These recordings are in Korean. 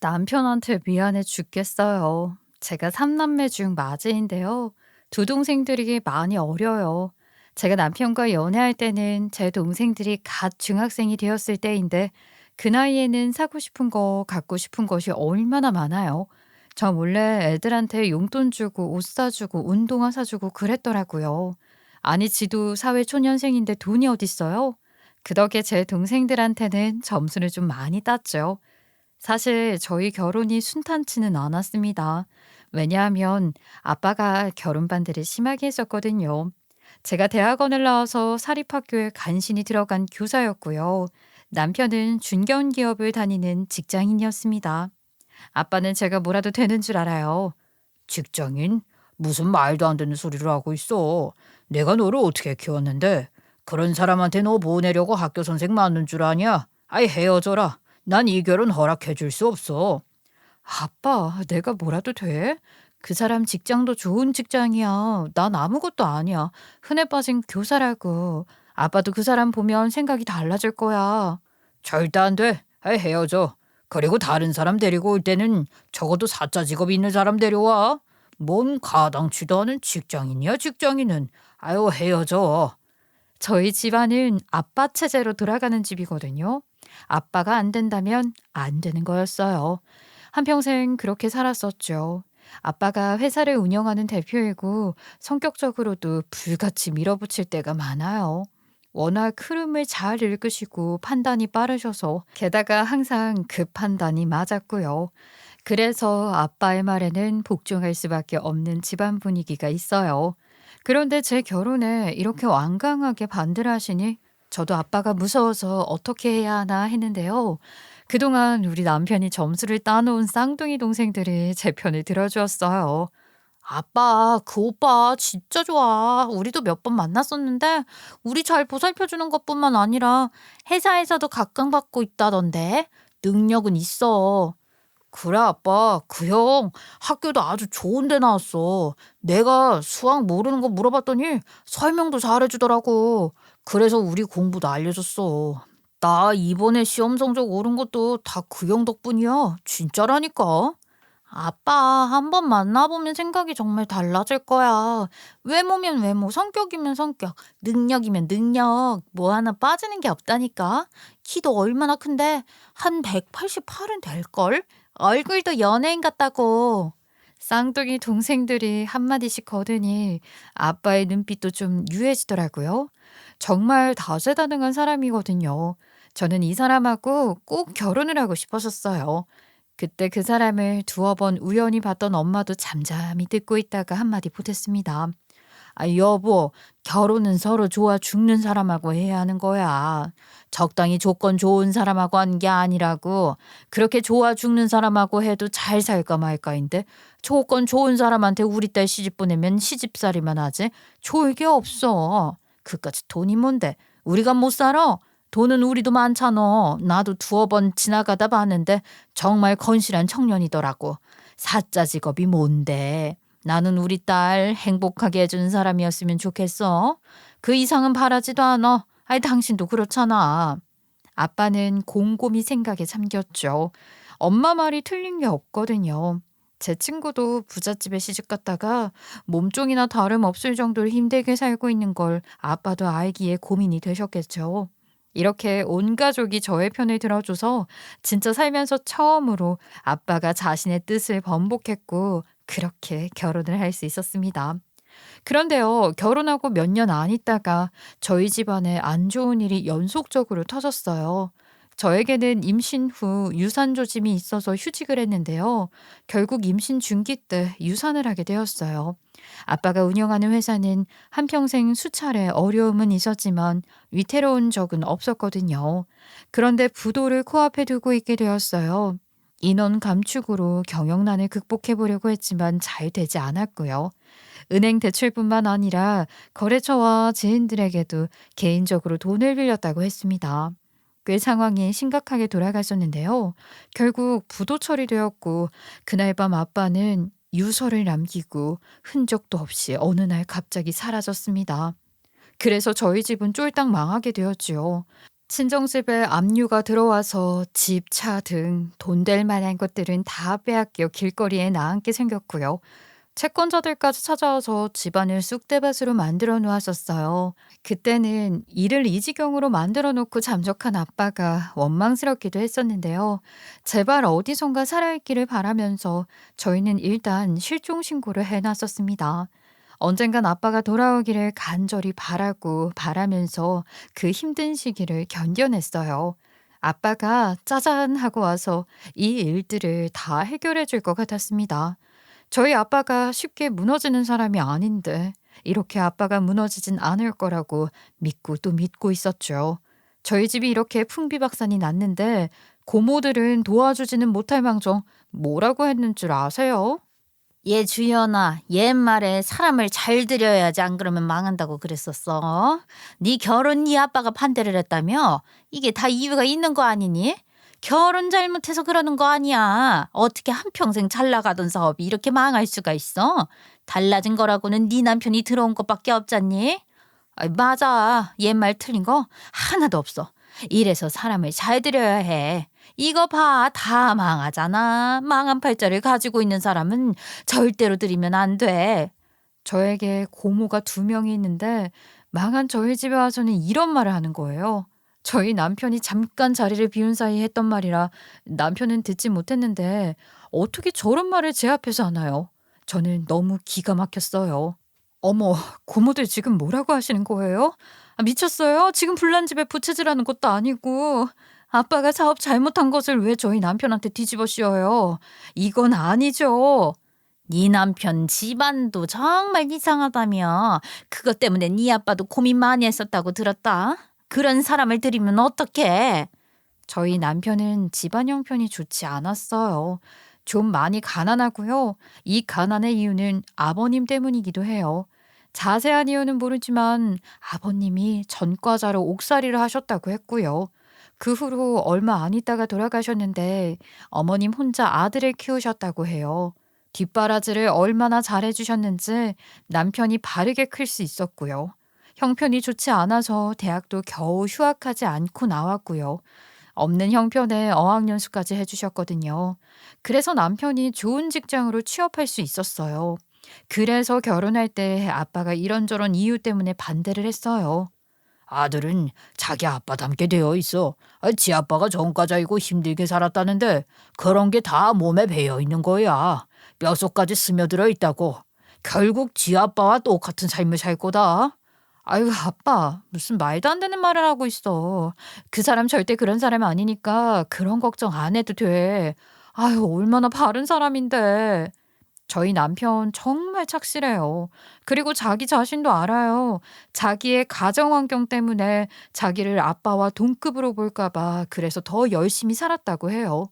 남편한테 미안해 죽겠어요. 제가 3남매 중 맞이인데요. 두 동생들이 많이 어려요. 제가 남편과 연애할 때는 제 동생들이 갓 중학생이 되었을 때인데 그 나이에는 사고 싶은 거, 갖고 싶은 것이 얼마나 많아요. 저 몰래 애들한테 용돈 주고 옷 사주고 운동화 사주고 그랬더라고요. 아니, 지도 사회초년생인데 돈이 어딨어요? 그 덕에 제 동생들한테는 점수를 좀 많이 땄죠. 사실 저희 결혼이 순탄치는 않았습니다. 왜냐하면 아빠가 결혼 반대를 심하게 했었거든요. 제가 대학원을 나와서 사립학교에 간신히 들어간 교사였고요. 남편은 중견 기업을 다니는 직장인이었습니다. 아빠는 제가 뭐라도 되는 줄 알아요. 직장인? 무슨 말도 안 되는 소리를 하고 있어. 내가 너를 어떻게 키웠는데? 그런 사람한테 너 보내려고 학교 선생 맞는 줄 아냐? 아이 헤어져라. 난 이 결혼 허락해 줄 수 없어. 아빠, 내가 뭐라도 돼? 그 사람 직장도 좋은 직장이야. 난 아무것도 아니야. 흔해 빠진 교사라고. 아빠도 그 사람 보면 생각이 달라질 거야. 절대 안 돼. 아이 헤어져. 그리고 다른 사람 데리고 올 때는 적어도 사자 직업 있는 사람 데려와. 뭔 가당치도 않은 직장인이야 직장인은. 아유 헤어져. 저희 집안은 아빠 체제로 돌아가는 집이거든요. 아빠가 안 된다면 안 되는 거였어요. 한평생 그렇게 살았었죠. 아빠가 회사를 운영하는 대표이고 성격적으로도 불같이 밀어붙일 때가 많아요. 워낙 흐름을 잘 읽으시고 판단이 빠르셔서 게다가 항상 그 판단이 맞았고요. 그래서 아빠의 말에는 복종할 수밖에 없는 집안 분위기가 있어요. 그런데 제 결혼에 이렇게 완강하게 반대를 하시니 저도 아빠가 무서워서 어떻게 해야 하나 했는데요. 그동안 우리 남편이 점수를 따놓은 쌍둥이 동생들이 제 편을 들어주었어요. 아빠, 그 오빠 진짜 좋아. 우리도 몇 번 만났었는데, 우리 잘 보살펴주는 것뿐만 아니라 회사에서도 각광받고 있다던데. 능력은 있어. 그래, 아빠. 그 형 학교도 아주 좋은 데 나왔어. 내가 수학 모르는 거 물어봤더니 설명도 잘해주더라고. 그래서 우리 공부도 알려줬어. 나 이번에 시험 성적 오른 것도 다 그 형 덕분이야. 진짜라니까. 아빠, 한 번 만나보면 생각이 정말 달라질 거야. 외모면 외모, 성격이면 성격, 능력이면 능력. 뭐 하나 빠지는 게 없다니까. 키도 얼마나 큰데 한 188은 될걸? 얼굴도 연예인 같다고. 쌍둥이 동생들이 한마디씩 거드니 아빠의 눈빛도 좀 유해지더라고요. 정말 다재다능한 사람이거든요. 저는 이 사람하고 꼭 결혼을 하고 싶었었어요. 그때 그 사람을 두어 번 우연히 봤던 엄마도 잠잠히 듣고 있다가 한마디 보탰습니다. 아, 여보, 결혼은 서로 좋아 죽는 사람하고 해야 하는 거야. 적당히 조건 좋은 사람하고 하는 게 아니라고. 그렇게 좋아 죽는 사람하고 해도 잘 살까 말까인데 조건 좋은 사람한테 우리 딸 시집 보내면 시집살이만 하지 좋을 게 없어. 그까지 돈이 뭔데 우리가 못 살아? 돈은 우리도 많잖아. 나도 두어 번 지나가다 봤는데 정말 건실한 청년이더라고. 사자 직업이 뭔데? 나는 우리 딸 행복하게 해주는 사람이었으면 좋겠어. 그 이상은 바라지도 않아. 아이, 당신도 그렇잖아. 아빠는 곰곰이 생각에 잠겼죠. 엄마 말이 틀린 게 없거든요. 제 친구도 부잣집에 시집 갔다가 몸종이나 다름없을 정도로 힘들게 살고 있는 걸 아빠도 알기에 고민이 되셨겠죠. 이렇게 온 가족이 저의 편을 들어줘서 진짜 살면서 처음으로 아빠가 자신의 뜻을 번복했고 그렇게 결혼을 할 수 있었습니다. 그런데요, 결혼하고 몇 년 안 있다가 저희 집안에 안 좋은 일이 연속적으로 터졌어요. 저에게는 임신 후 유산 조짐이 있어서 휴직을 했는데요. 결국 임신 중기 때 유산을 하게 되었어요. 아빠가 운영하는 회사는 한평생 수차례 어려움은 있었지만 위태로운 적은 없었거든요. 그런데 부도를 코앞에 두고 있게 되었어요. 인원 감축으로 경영난을 극복해 보려고 했지만 잘 되지 않았고요. 은행 대출뿐만 아니라 거래처와 지인들에게도 개인적으로 돈을 빌렸다고 했습니다. 꽤 상황이 심각하게 돌아갔었는데요. 결국 부도 처리되었고 그날 밤 아빠는 유서를 남기고 흔적도 없이 어느 날 갑자기 사라졌습니다. 그래서 저희 집은 쫄딱 망하게 되었지요. 친정집에 압류가 들어와서 집, 차 등 돈 될 만한 것들은 다 빼앗겨 길거리에 나앉게 생겼고요. 채권자들까지 찾아와서 집안을 쑥대밭으로 만들어 놓았었어요. 그때는 일을 이 지경으로 만들어 놓고 잠적한 아빠가 원망스럽기도 했었는데요. 제발 어디선가 살아있기를 바라면서 저희는 일단 실종 신고를 해놨었습니다. 언젠간 아빠가 돌아오기를 간절히 바라고 바라면서 그 힘든 시기를 견뎌냈어요. 아빠가 짜잔 하고 와서 이 일들을 다 해결해 줄 것 같았습니다. 저희 아빠가 쉽게 무너지는 사람이 아닌데 이렇게 아빠가 무너지진 않을 거라고 믿고 또 믿고 있었죠. 저희 집이 이렇게 풍비박산이 났는데 고모들은 도와주지는 못할 망정 뭐라고 했는 줄 아세요? 얘 주연아, 옛말에 사람을 잘 들여야지 안 그러면 망한다고 그랬었어. 네 결혼 네 아빠가 반대를 했다며? 이게 다 이유가 있는 거 아니니? 결혼 잘못해서 그러는 거 아니야. 어떻게 한평생 잘 나가던 사업이 이렇게 망할 수가 있어? 달라진 거라고는 네 남편이 들어온 것밖에 없잖니? 맞아. 옛말 틀린 거 하나도 없어. 이래서 사람을 잘 들여야 해. 이거 봐, 다 망하잖아. 망한 팔자를 가지고 있는 사람은 절대로 들이면 안 돼. 저에게 고모가 두 명이 있는데 망한 저희 집에 와서는 이런 말을 하는 거예요. 저희 남편이 잠깐 자리를 비운 사이에 했던 말이라 남편은 듣지 못했는데 어떻게 저런 말을 제 앞에서 하나요? 저는 너무 기가 막혔어요. 어머, 고모들 지금 뭐라고 하시는 거예요? 미쳤어요? 지금 불난 집에 부채질하는 것도 아니고 아빠가 사업 잘못한 것을 왜 저희 남편한테 뒤집어 씌워요? 이건 아니죠. 네 남편 집안도 정말 이상하다며. 그것 때문에 네 아빠도 고민 많이 했었다고 들었다. 그런 사람을 들이면 어떡해? 저희 남편은 집안 형편이 좋지 않았어요. 좀 많이 가난하고요. 이 가난의 이유는 아버님 때문이기도 해요. 자세한 이유는 모르지만 아버님이 전과자로 옥살이를 하셨다고 했고요. 그 후로 얼마 안 있다가 돌아가셨는데 어머님 혼자 아들을 키우셨다고 해요. 뒷바라지를 얼마나 잘해주셨는지 남편이 바르게 클 수 있었고요. 형편이 좋지 않아서 대학도 겨우 휴학하지 않고 나왔고요. 없는 형편에 어학연수까지 해주셨거든요. 그래서 남편이 좋은 직장으로 취업할 수 있었어요. 그래서 결혼할 때 아빠가 이런저런 이유 때문에 반대를 했어요. 아들은 자기 아빠 닮게 되어 있어. 지 아빠가 전과자이고 힘들게 살았다는데 그런 게 다 몸에 배어 있는 거야. 뼛속까지 스며들어 있다고. 결국 지 아빠와 똑같은 삶을 살 거다. 아유, 아빠, 무슨 말도 안 되는 말을 하고 있어. 그 사람 절대 그런 사람 아니니까 그런 걱정 안 해도 돼. 아유, 얼마나 바른 사람인데. 저희 남편 정말 착실해요. 그리고 자기 자신도 알아요. 자기의 가정 환경 때문에 자기를 아빠와 동급으로 볼까봐 그래서 더 열심히 살았다고 해요.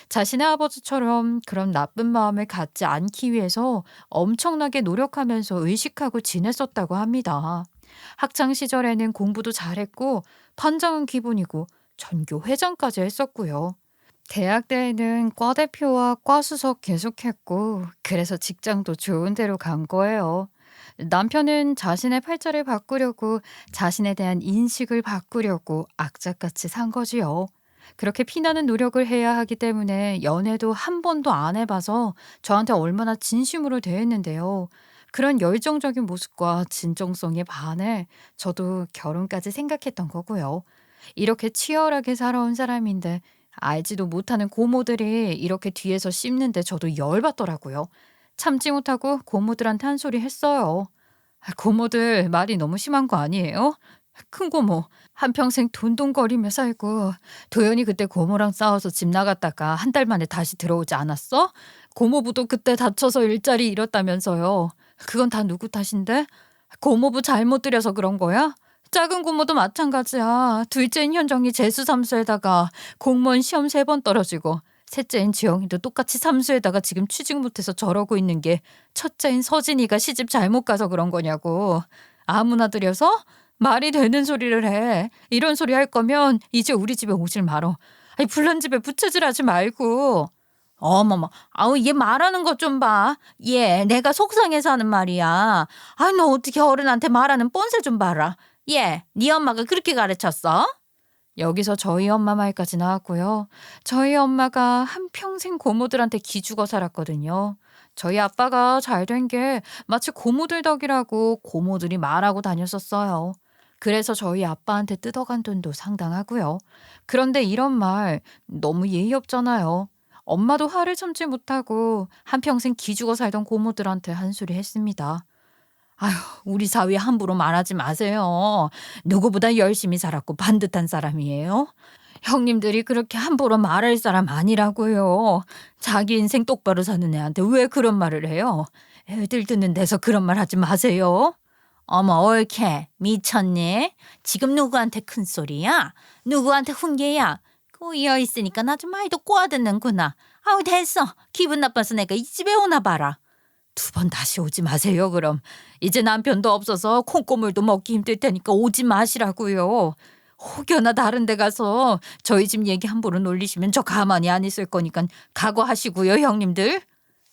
자신의 아버지처럼 그런 나쁜 마음을 갖지 않기 위해서 엄청나게 노력하면서 의식하고 지냈었다고 합니다. 학창 시절에는 공부도 잘했고 반장은 기본이고 전교 회장까지 했었고요. 대학 때에는 과대표와 과수석 계속했고 그래서 직장도 좋은 데로 간 거예요. 남편은 자신의 팔자를 바꾸려고 자신에 대한 인식을 바꾸려고 악착같이 산 거지요. 그렇게 피나는 노력을 해야 하기 때문에 연애도 한 번도 안 해봐서 저한테 얼마나 진심으로 대했는데요. 그런 열정적인 모습과 진정성에 반해 저도 결혼까지 생각했던 거고요. 이렇게 치열하게 살아온 사람인데 알지도 못하는 고모들이 이렇게 뒤에서 씹는데 저도 열받더라고요. 참지 못하고 고모들한테 한 소리 했어요. 고모들 말이 너무 심한 거 아니에요? 큰 고모 한평생 돈돈거리며 살고 도연이 그때 고모랑 싸워서 집 나갔다가 한 달 만에 다시 들어오지 않았어? 고모부도 그때 다쳐서 일자리 잃었다면서요. 그건 다 누구 탓인데? 고모부 잘못 들여서 그런 거야? 작은 고모도 마찬가지야. 둘째인 현정이 재수 삼수에다가 공무원 시험 3번 떨어지고 셋째인 지영이도 똑같이 삼수에다가 지금 취직 못해서 저러고 있는 게 첫째인 서진이가 시집 잘못 가서 그런 거냐고. 아무나 들여서? 말이 되는 소리를 해. 이런 소리 할 거면 이제 우리 집에 오질 말어. 아니, 불난 집에 부채질하지 말고. 어머머, 아우 얘 말하는 것 좀 봐. 얘 내가 속상해서 하는 말이야. 아, 너 어떻게 어른한테 말하는 뻔세 좀 봐라. 얘, 네 엄마가 그렇게 가르쳤어? 여기서 저희 엄마 말까지 나왔고요. 저희 엄마가 한평생 고모들한테 기죽어 살았거든요. 저희 아빠가 잘 된 게 마치 고모들 덕이라고 고모들이 말하고 다녔었어요. 그래서 저희 아빠한테 뜯어간 돈도 상당하고요. 그런데 이런 말 너무 예의 없잖아요. 엄마도 화를 참지 못하고 한평생 기죽어 살던 고모들한테 한 소리 했습니다. 아휴, 우리 사위 함부로 말하지 마세요. 누구보다 열심히 살았고 반듯한 사람이에요. 형님들이 그렇게 함부로 말할 사람 아니라고요. 자기 인생 똑바로 사는 애한테 왜 그런 말을 해요? 애들 듣는 데서 그런 말 하지 마세요. 어머 옳게 미쳤니? 지금 누구한테 큰 소리야? 누구한테 훈계야? 꼬여 있으니까 나 좀 말도 꼬아듣는구나. 아우 됐어. 기분 나빠서 내가 이 집에 오나 봐라. 두 번 다시 오지 마세요, 그럼. 이제 남편도 없어서 콩고물도 먹기 힘들 테니까 오지 마시라고요. 혹여나 다른 데 가서 저희 집 얘기 함부로 놀리시면 저 가만히 안 있을 거니까 각오하시고요, 형님들.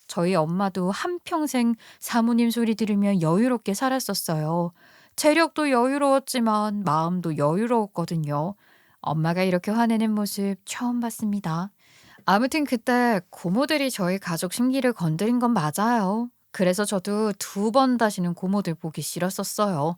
저희 엄마도 한평생 사모님 소리 들으며 여유롭게 살았었어요. 체력도 여유로웠지만 마음도 여유로웠거든요. 엄마가 이렇게 화내는 모습 처음 봤습니다. 아무튼 그때 고모들이 저희 가족 심기를 건드린 건 맞아요. 그래서 저도 두 번 다시는 고모들 보기 싫었었어요.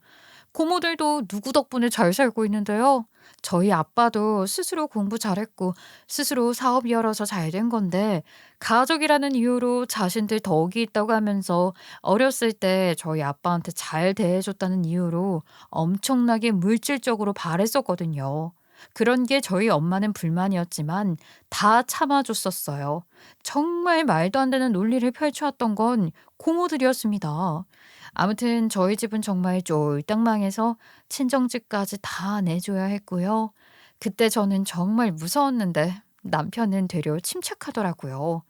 고모들도 누구 덕분에 잘 살고 있는데요. 저희 아빠도 스스로 공부 잘했고 스스로 사업 열어서 잘 된 건데 가족이라는 이유로 자신들 덕이 있다고 하면서 어렸을 때 저희 아빠한테 잘 대해줬다는 이유로 엄청나게 물질적으로 바랬었거든요. 그런 게 저희 엄마는 불만이었지만 다 참아줬었어요. 정말 말도 안 되는 논리를 펼쳐왔던 건 고모들이었습니다. 아무튼 저희 집은 정말 쫄딱 망해서 친정집까지 다 내줘야 했고요. 그때 저는 정말 무서웠는데 남편은 되려 침착하더라고요.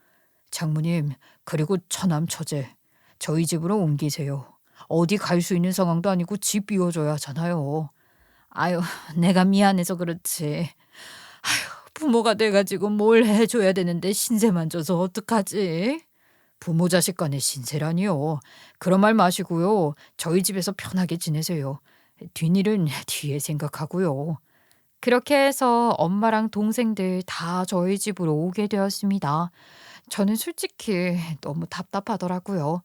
장모님, 그리고 처남 처제, 저희 집으로 옮기세요. 어디 갈 수 있는 상황도 아니고 집 비워줘야 하잖아요. 아유, 내가 미안해서 그렇지. 부모가 돼가지고 뭘 해줘야 되는데 신세만 져서 어떡하지? 부모 자식 간의 신세라니요. 그런 말 마시고요. 저희 집에서 편하게 지내세요. 뒷일은 뒤에 생각하고요. 그렇게 해서 엄마랑 동생들 다 저희 집으로 오게 되었습니다. 저는 솔직히 너무 답답하더라고요.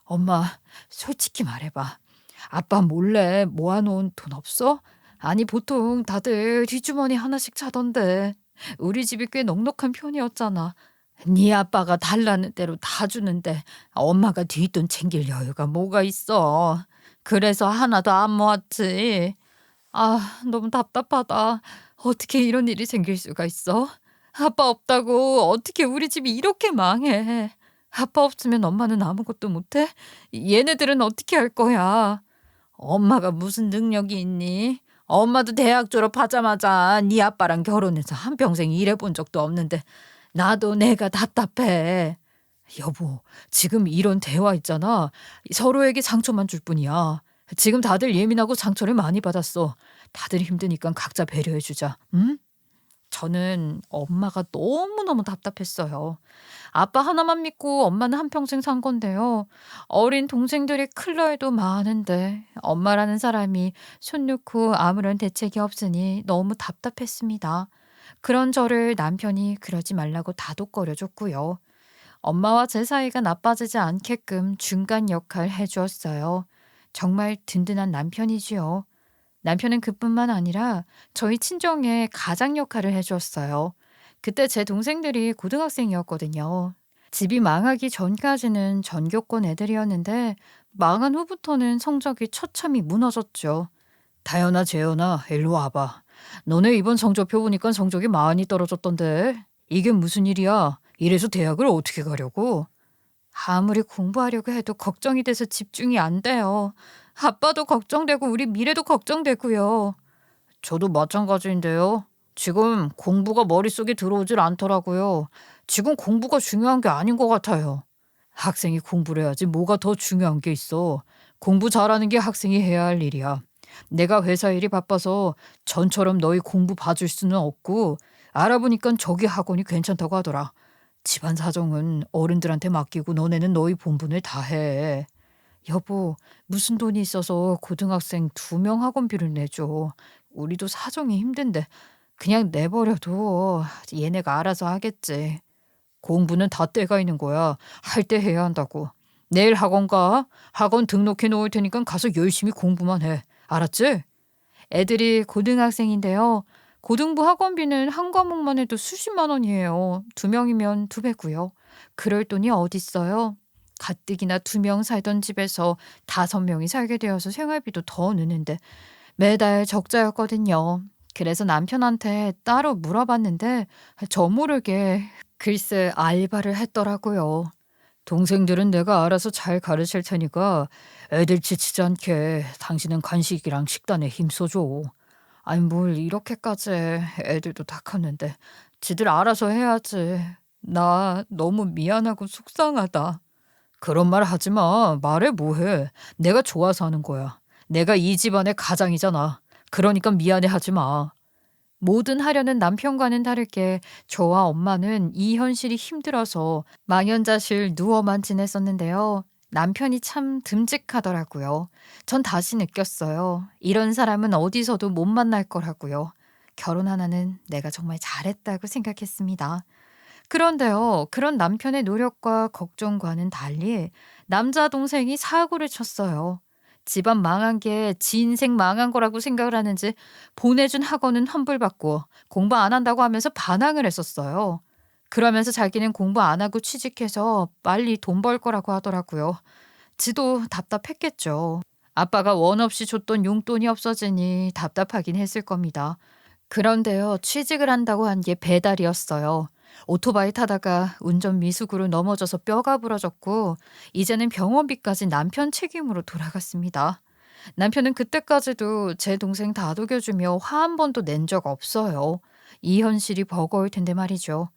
엄마, 솔직히 말해봐. 아빠 몰래 모아놓은 돈 없어? 아니, 보통 다들 뒷주머니 하나씩 차던데. 우리 집이 꽤 넉넉한 편이었잖아. 네 아빠가 달라는 대로 다 주는데 엄마가 뒷돈 챙길 여유가 뭐가 있어. 그래서 하나도 안 모았지. 아, 너무 답답하다. 어떻게 이런 일이 생길 수가 있어? 아빠 없다고 어떻게 우리 집이 이렇게 망해? 아빠 없으면 엄마는 아무것도 못해? 얘네들은 어떻게 할 거야? 엄마가 무슨 능력이 있니? 엄마도 대학 졸업하자마자 네 아빠랑 결혼해서 한평생 일해본 적도 없는데 나도 내가 답답해. 여보, 지금 이런 대화 있잖아. 서로에게 상처만 줄 뿐이야. 지금 다들 예민하고 상처를 많이 받았어. 다들 힘드니까 각자 배려해주자. 응? 저는 엄마가 너무너무 답답했어요. 아빠 하나만 믿고 엄마는 한평생 산 건데요. 어린 동생들이 클러에도 많은데 엄마라는 사람이 손 놓고 아무런 대책이 없으니 너무 답답했습니다. 그런 저를 남편이 그러지 말라고 다독거려 줬고요. 엄마와 제 사이가 나빠지지 않게끔 중간 역할 해주었어요. 정말 든든한 남편이지요. 남편은 그뿐만 아니라 저희 친정에 가장 역할을 해주었어요. 그때 제 동생들이 고등학생이었거든요. 집이 망하기 전까지는 전교권 애들이었는데 망한 후부터는 성적이 처참히 무너졌죠. 다현아, 재현아, 일로 와봐. 너네 이번 성적표 보니까 성적이 많이 떨어졌던데. 이게 무슨 일이야? 이래서 대학을 어떻게 가려고? 아무리 공부하려고 해도 걱정이 돼서 집중이 안 돼요. 아빠도 걱정되고 우리 미래도 걱정되고요. 저도 마찬가지인데요. 지금 공부가 머릿속에 들어오질 않더라고요. 지금 공부가 중요한 게 아닌 것 같아요. 학생이 공부를 해야지 뭐가 더 중요한 게 있어. 공부 잘하는 게 학생이 해야 할 일이야. 내가 회사 일이 바빠서 전처럼 너희 공부 봐줄 수는 없고 알아보니까 저기 학원이 괜찮다고 하더라. 집안 사정은 어른들한테 맡기고 너네는 너희 본분을 다 해. 여보, 무슨 돈이 있어서 고등학생 2명 학원비를 내줘. 우리도 사정이 힘든데. 그냥 내버려둬. 얘네가 알아서 하겠지. 공부는 다 때가 있는 거야. 할 때 해야 한다고. 내일 학원 가. 학원 등록해 놓을 테니까 가서 열심히 공부만 해. 알았지? 애들이 고등학생인데요. 고등부 학원비는 한 과목만 해도 수십만 원이에요. 두 명이면 두 배고요. 그럴 돈이 어딨어요? 가뜩이나 두 명 살던 집에서 다섯 명이 살게 되어서 생활비도 더 느는데 매달 적자였거든요. 그래서 남편한테 따로 물어봤는데 저 모르게 글쎄 알바를 했더라고요. 동생들은 내가 알아서 잘 가르칠 테니까 애들 지치지 않게 당신은 간식이랑 식단에 힘써줘. 아니 뭘 이렇게까지 해. 애들도 다 컸는데 지들 알아서 해야지. 나 너무 미안하고 속상하다. 그런 말 하지 마. 말해 뭐해. 내가 좋아서 하는 거야. 내가 이 집안의 가장이잖아. 그러니까 미안해 하지 마. 뭐든 하려는 남편과는 다르게 저와 엄마는 이 현실이 힘들어서 망연자실 누워만 지냈었는데요. 남편이 참 듬직하더라고요. 전 다시 느꼈어요. 이런 사람은 어디서도 못 만날 거라고요. 결혼 하나는 내가 정말 잘했다고 생각했습니다. 그런데요, 그런 남편의 노력과 걱정과는 달리 남자 동생이 사고를 쳤어요. 집안 망한 게 지 인생 망한 거라고 생각을 하는지 보내준 학원은 환불받고 공부 안 한다고 하면서 반항을 했었어요. 그러면서 자기는 공부 안 하고 취직해서 빨리 돈 벌 거라고 하더라고요. 지도 답답했겠죠. 아빠가 원 없이 줬던 용돈이 없어지니 답답하긴 했을 겁니다. 그런데요, 취직을 한다고 한 게 배달이었어요. 오토바이 타다가 운전 미숙으로 넘어져서 뼈가 부러졌고, 이제는 병원비까지 남편 책임으로 돌아갔습니다. 남편은 그때까지도 제 동생 다독여주며 화 한 번도 낸 적 없어요. 이 현실이 버거울 텐데 말이죠.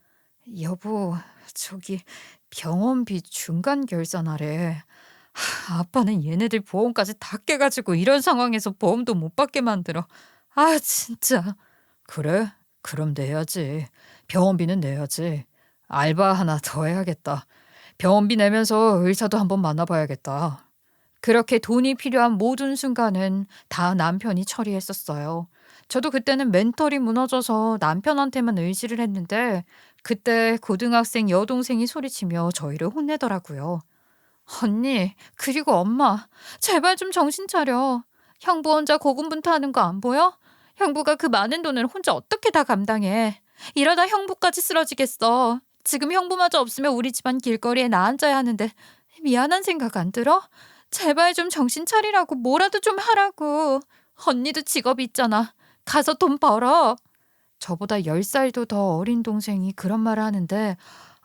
여보, 저기 병원비 중간 결산하래. 아빠는 얘네들 보험까지 다 깨가지고 이런 상황에서 보험도 못 받게 만들어. 아, 진짜. 그래? 그럼 내야지. 병원비는 내야지. 알바 하나 더 해야겠다. 병원비 내면서 의사도 한번 만나봐야겠다. 그렇게 돈이 필요한 모든 순간은 다 남편이 처리했었어요. 저도 그때는 멘털이 무너져서 남편한테만 의지를 했는데 그때 고등학생 여동생이 소리치며 저희를 혼내더라고요. 언니, 그리고 엄마, 제발 좀 정신 차려. 형부 혼자 고군분투하는 거 안 보여? 형부가 그 많은 돈을 혼자 어떻게 다 감당해. 이러다 형부까지 쓰러지겠어. 지금 형부마저 없으면 우리 집안 길거리에 나 앉아야 하는데 미안한 생각 안 들어? 제발 좀 정신 차리라고 뭐라도 좀 하라고. 언니도 직업이 있잖아. 가서 돈 벌어. 저보다 10살도 더 어린 동생이 그런 말을 하는데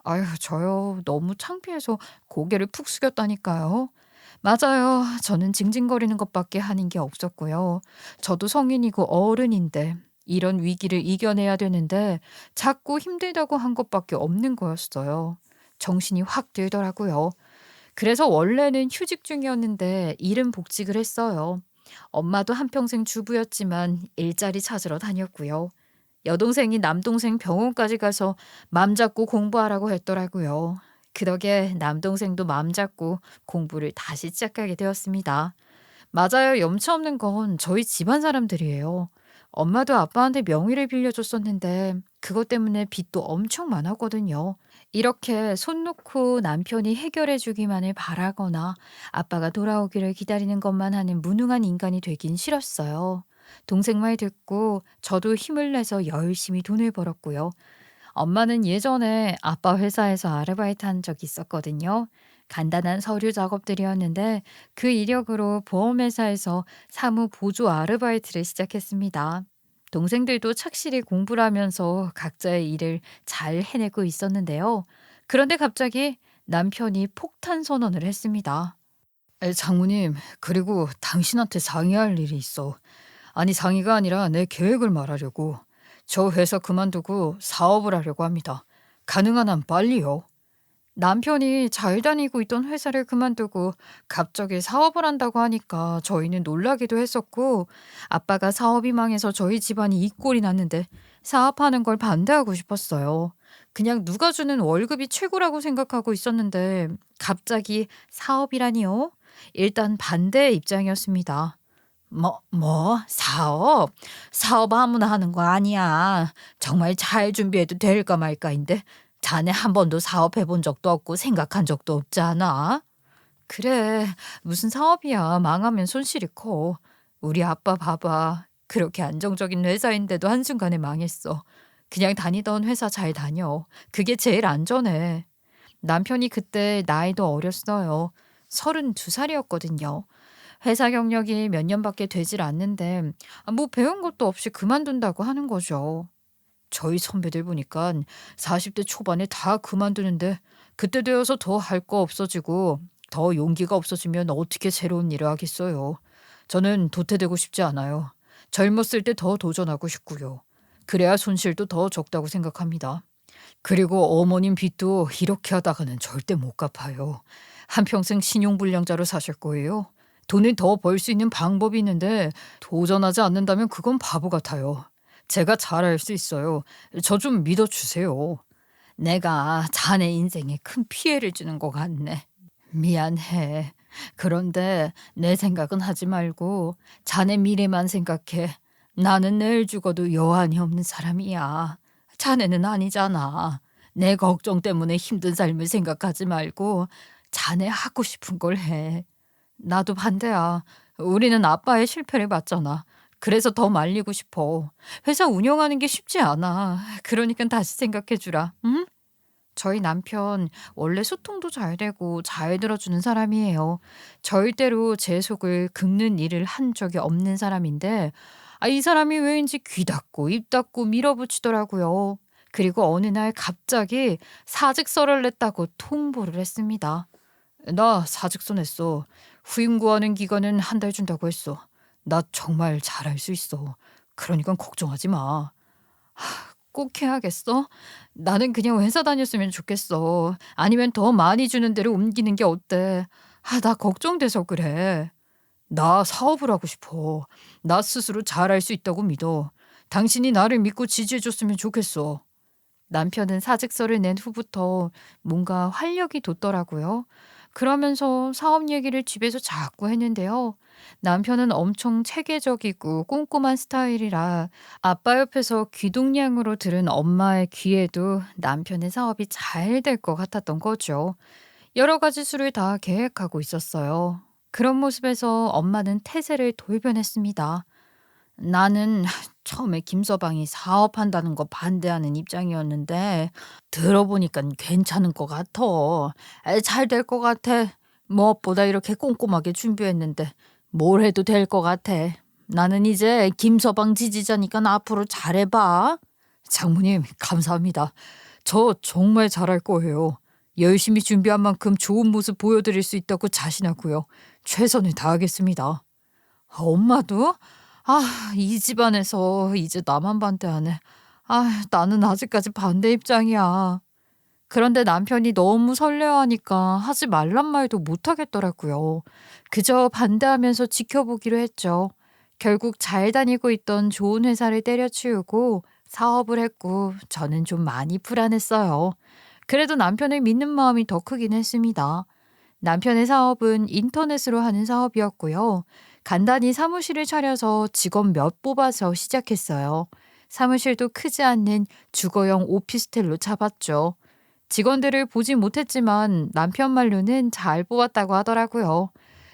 아유 저요 너무 창피해서 고개를 푹 숙였다니까요. 맞아요. 저는 징징거리는 것밖에 하는 게 없었고요. 저도 성인이고 어른인데 이런 위기를 이겨내야 되는데 자꾸 힘들다고 한 것밖에 없는 거였어요. 정신이 확 들더라고요. 그래서 원래는 휴직 중이었는데 일은 복직을 했어요. 엄마도 한평생 주부였지만 일자리 찾으러 다녔고요. 여동생이 남동생 병원까지 가서 맘 잡고 공부하라고 했더라고요. 그 덕에 남동생도 맘 잡고 공부를 다시 시작하게 되었습니다. 맞아요. 염치 없는 건 저희 집안 사람들이에요. 엄마도 아빠한테 명의를 빌려줬었는데 그것 때문에 빚도 엄청 많았거든요. 이렇게 손 놓고 남편이 해결해 주기만을 바라거나 아빠가 돌아오기를 기다리는 것만 하는 무능한 인간이 되긴 싫었어요. 동생 말 듣고 저도 힘을 내서 열심히 돈을 벌었고요. 엄마는 예전에 아빠 회사에서 아르바이트 한 적이 있었거든요. 간단한 서류 작업들이었는데 그 이력으로 보험회사에서 사무 보조 아르바이트를 시작했습니다. 동생들도 착실히 공부를 하면서 각자의 일을 잘 해내고 있었는데요. 그런데 갑자기 남편이 폭탄 선언을 했습니다. 장모님, 그리고 당신한테 상의할 일이 있어. 아니, 상의가 아니라 내 계획을 말하려고. 저 회사 그만두고 사업을 하려고 합니다. 가능한 한 빨리요. 남편이 잘 다니고 있던 회사를 그만두고 갑자기 사업을 한다고 하니까 저희는 놀라기도 했었고, 아빠가 사업이 망해서 저희 집안이 이 꼴이 났는데 사업하는 걸 반대하고 싶었어요. 그냥 누가 주는 월급이 최고라고 생각하고 있었는데, 갑자기 사업이라니요? 일단 반대의 입장이었습니다. 사업? 사업 아무나 하는 거 아니야. 정말 잘 준비해도 될까 말까인데 자네 한 번도 사업해 본 적도 없고 생각한 적도 없지 않아? 그래, 무슨 사업이야. 망하면 손실이 커. 우리 아빠 봐봐. 그렇게 안정적인 회사인데도 한순간에 망했어. 그냥 다니던 회사 잘 다녀. 그게 제일 안전해. 남편이 그때 나이도 어렸어요. 32살이었거든요. 회사 경력이 몇 년밖에 되질 않는데, 뭐 배운 것도 없이 그만둔다고 하는 거죠. 저희 선배들 보니까 40대 초반에 다 그만두는데, 그때 되어서 더 할 거 없어지고, 더 용기가 없어지면 어떻게 새로운 일을 하겠어요. 저는 도태되고 싶지 않아요. 젊었을 때 더 도전하고 싶고요. 그래야 손실도 더 적다고 생각합니다. 그리고 어머님 빚도 이렇게 하다가는 절대 못 갚아요. 한평생 신용불량자로 사실 거예요. 돈을 더 벌 수 있는 방법이 있는데 도전하지 않는다면 그건 바보 같아요. 제가 잘할 수 있어요. 저 좀 믿어주세요. 내가 자네 인생에 큰 피해를 주는 것 같네. 미안해. 그런데 내 생각은 하지 말고 자네 미래만 생각해. 나는 내일 죽어도 여한이 없는 사람이야. 자네는 아니잖아. 내 걱정 때문에 힘든 삶을 생각하지 말고 자네 하고 싶은 걸 해. 나도 반대야. 우리는 아빠의 실패를 봤잖아. 그래서 더 말리고 싶어. 회사 운영하는 게 쉽지 않아. 그러니까 다시 생각해 주라. 응? 저희 남편 원래 소통도 잘 되고 잘 들어주는 사람이에요. 절대로 제 속을 긁는 일을 한 적이 없는 사람인데 이 사람이 왜인지 귀 닫고 입 닫고 밀어붙이더라고요. 그리고 어느 날 갑자기 사직서를 냈다고 통보를 했습니다. 나 사직서 냈어. 후임 구하는 기간은 한 달 준다고 했어. 나 정말 잘할 수 있어. 그러니까 걱정하지 마. 꼭 해야겠어? 나는 그냥 회사 다녔으면 좋겠어. 아니면 더 많이 주는 데로 옮기는 게 어때? 나 걱정돼서 그래. 나 사업을 하고 싶어. 나 스스로 잘할 수 있다고 믿어. 당신이 나를 믿고 지지해줬으면 좋겠어. 남편은 사직서를 낸 후부터 뭔가 활력이 돋더라고요. 그러면서 사업 얘기를 집에서 자꾸 했는데요. 남편은 엄청 체계적이고 꼼꼼한 스타일이라 아빠 옆에서 귀동냥으로 들은 엄마의 귀에도 남편의 사업이 잘 될 것 같았던 거죠. 여러 가지 수를 다 계획하고 있었어요. 그런 모습에서 엄마는 태세를 돌변했습니다. 나는 처음에 김서방이 사업한다는 거 반대하는 입장이었는데 들어보니까 괜찮은 것 같아. 잘 될 것 같아. 무엇보다 이렇게 꼼꼼하게 준비했는데 뭘 해도 될 것 같아. 나는 이제 김서방 지지자니까 앞으로 잘해봐. 장모님, 감사합니다. 저 정말 잘할 거예요. 열심히 준비한 만큼 좋은 모습 보여드릴 수 있다고 자신하고요. 최선을 다하겠습니다. 엄마도? 이 집안에서 이제 나만 반대하네. 나는 아직까지 반대 입장이야. 그런데 남편이 너무 설레어하니까 하지 말란 말도 못 하겠더라고요. 그저 반대하면서 지켜보기로 했죠. 결국 잘 다니고 있던 좋은 회사를 때려치우고 사업을 했고 저는 좀 많이 불안했어요. 그래도 남편을 믿는 마음이 더 크긴 했습니다. 남편의 사업은 인터넷으로 하는 사업이었고요. 간단히 사무실을 차려서 직원 몇 뽑아서 시작했어요. 사무실도 크지 않는 주거용 오피스텔로 잡았죠. 직원들을 보지 못했지만 남편 말로는 잘 뽑았다고 하더라고요.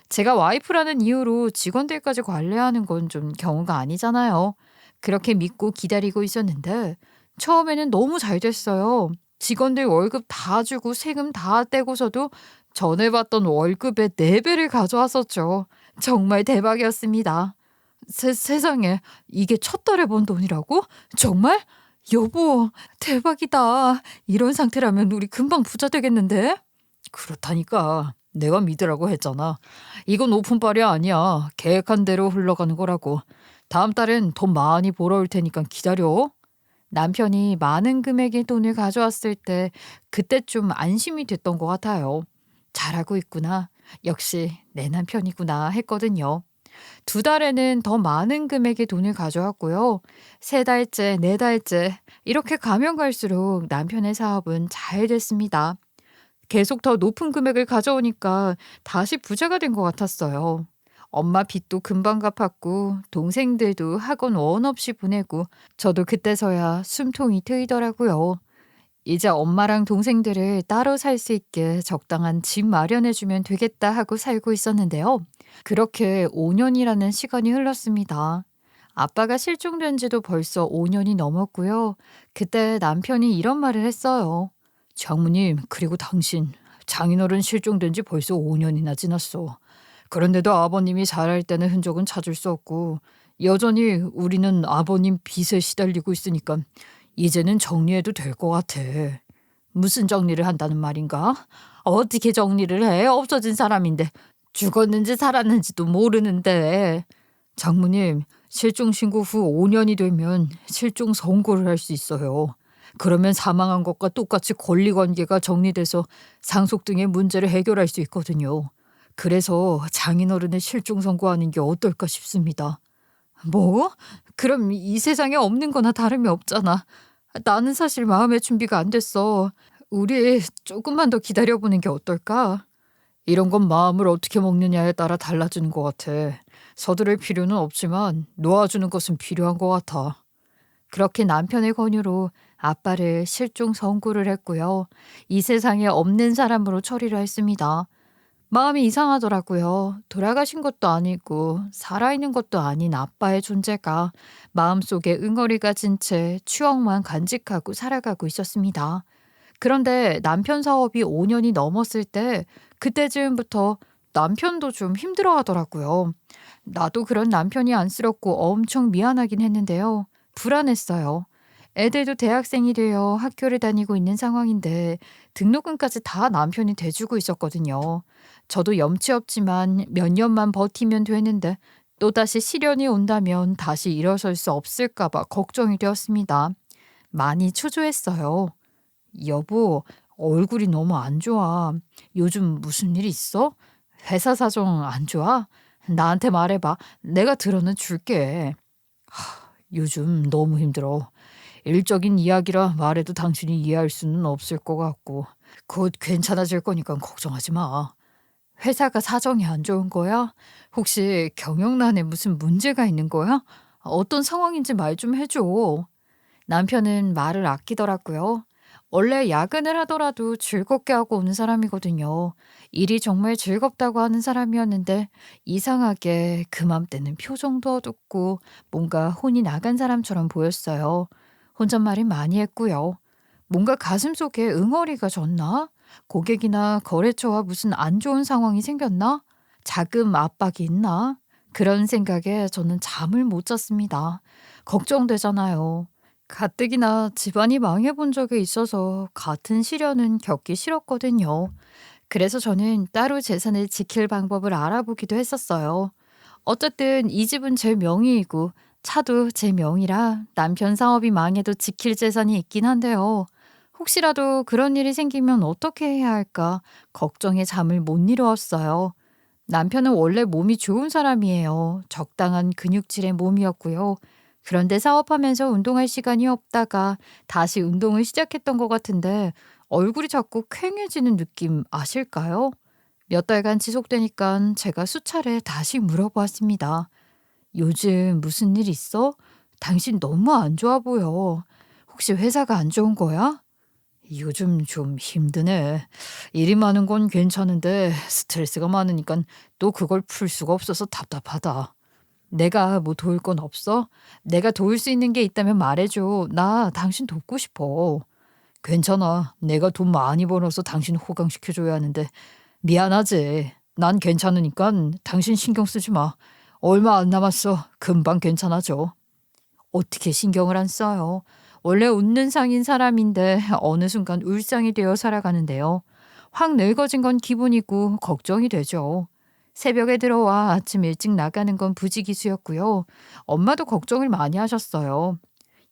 제가 와이프라는 이유로 직원들까지 관리하는 건 좀 경우가 아니잖아요. 그렇게 믿고 기다리고 있었는데 처음에는 너무 잘 됐어요. 직원들 월급 다 주고 세금 다 떼고서도 전에 받던 월급의 4배를 가져왔었죠. 정말 대박이었습니다. 세상에, 이게 첫 달에 번 돈이라고? 정말? 여보, 대박이다. 이런 상태라면 우리 금방 부자 되겠는데? 그렇다니까. 내가 믿으라고 했잖아. 이건 오픈빨이 아니야. 계획한 대로 흘러가는 거라고. 다음 달엔 돈 많이 벌어올 테니까 기다려. 남편이 많은 금액의 돈을 가져왔을 때 그때 좀 안심이 됐던 것 같아요. 잘하고 있구나. 역시 내 남편이구나 했거든요. 2달에는 더 많은 금액의 돈을 가져왔고요. 3달째, 4달째 이렇게 가면 갈수록 남편의 사업은 잘 됐습니다. 계속 더 높은 금액을 가져오니까 다시 부자가 된 것 같았어요. 엄마 빚도 금방 갚았고 동생들도 학원 원 없이 보내고 저도 그때서야 숨통이 트이더라고요. 이제 엄마랑 동생들을 따로 살 수 있게 적당한 집 마련해 주면 되겠다 하고 살고 있었는데요. 그렇게 5년이라는 시간이 흘렀습니다. 아빠가 실종된 지도 벌써 5년이 넘었고요. 그때 남편이 이런 말을 했어요. 장모님, 그리고 당신, 장인어른 실종된 지 벌써 5년이나 지났어. 그런데도 아버님이 잘할 때는 흔적은 찾을 수 없고 여전히 우리는 아버님 빚에 시달리고 있으니까 이제는 정리해도 될 것 같아. 무슨 정리를 한다는 말인가? 어떻게 정리를 해? 없어진 사람인데 죽었는지 살았는지도 모르는데. 장모님, 실종 신고 후 5년이 되면 실종 선고를 할 수 있어요. 그러면 사망한 것과 똑같이 권리관계가 정리돼서 상속 등의 문제를 해결할 수 있거든요. 그래서 장인어른의 실종 선고하는 게 어떨까 싶습니다. 뭐? 그럼 이 세상에 없는 거나 다름이 없잖아. 나는 사실 마음의 준비가 안 됐어. 우리 조금만 더 기다려보는 게 어떨까? 이런 건 마음을 어떻게 먹느냐에 따라 달라지는 것 같아. 서두를 필요는 없지만 놓아주는 것은 필요한 것 같아. 그렇게 남편의 권유로 아빠를 실종 선고를 했고요. 이 세상에 없는 사람으로 처리를 했습니다. 마음이 이상하더라고요. 돌아가신 것도 아니고 살아있는 것도 아닌 아빠의 존재가 마음속에 응어리가 진 채 추억만 간직하고 살아가고 있었습니다. 그런데 남편 사업이 5년이 넘었을 때 그때쯤부터 남편도 좀 힘들어 하더라고요. 나도 그런 남편이 안쓰럽고 엄청 미안하긴 했는데요. 불안했어요. 애들도 대학생이 되어 학교를 다니고 있는 상황인데 등록금까지 다 남편이 대주고 있었거든요. 저도 염치 없지만 몇 년만 버티면 되는데 또다시 시련이 온다면 다시 일어설 수 없을까 봐 걱정이 되었습니다. 많이 초조했어요. 여보, 얼굴이 너무 안 좋아. 요즘 무슨 일 있어? 회사 사정 안 좋아? 나한테 말해봐. 내가 들어는 줄게. 요즘 너무 힘들어. 일적인 이야기라 말해도 당신이 이해할 수는 없을 것 같고 곧 괜찮아질 거니까 걱정하지 마. 회사가 사정이 안 좋은 거야? 혹시 경영난에 무슨 문제가 있는 거야? 어떤 상황인지 말 좀 해줘. 남편은 말을 아끼더라고요. 원래 야근을 하더라도 즐겁게 하고 오는 사람이거든요. 일이 정말 즐겁다고 하는 사람이었는데 이상하게 그맘때는 표정도 어둡고 뭔가 혼이 나간 사람처럼 보였어요. 혼잣말을 많이 했고요. 뭔가 가슴속에 응어리가 졌나? 고객이나 거래처와 무슨 안 좋은 상황이 생겼나? 자금 압박이 있나? 그런 생각에 저는 잠을 못 잤습니다. 걱정되잖아요. 가뜩이나 집안이 망해본 적이 있어서 같은 시련은 겪기 싫었거든요. 그래서 저는 따로 재산을 지킬 방법을 알아보기도 했었어요. 어쨌든 이 집은 제 명의이고 차도 제 명의라 남편 사업이 망해도 지킬 재산이 있긴 한데요. 혹시라도 그런 일이 생기면 어떻게 해야 할까 걱정에 잠을 못 이루었어요. 남편은 원래 몸이 좋은 사람이에요. 적당한 근육질의 몸이었고요. 그런데 사업하면서 운동할 시간이 없다가 다시 운동을 시작했던 것 같은데 얼굴이 자꾸 퀭해지는 느낌 아실까요? 몇 달간 지속되니까 제가 수차례 다시 물어보았습니다. 요즘 무슨 일 있어? 당신 너무 안 좋아 보여. 혹시 회사가 안 좋은 거야? 요즘 좀 힘드네. 일이 많은 건 괜찮은데 스트레스가 많으니까 또 그걸 풀 수가 없어서 답답하다. 내가 뭐 도울 건 없어? 내가 도울 수 있는 게 있다면 말해줘. 나 당신 돕고 싶어. 괜찮아. 내가 돈 많이 벌어서 당신 호강시켜줘야 하는데 미안하지. 난 괜찮으니까 당신 신경 쓰지 마. 얼마 안 남았어. 금방 괜찮아져. 어떻게 신경을 안 써요? 원래 웃는 상인 사람인데 어느 순간 울상이 되어 살아가는데요. 확 늙어진 건 기분이고 걱정이 되죠. 새벽에 들어와 아침 일찍 나가는 건 부지기수였고요. 엄마도 걱정을 많이 하셨어요.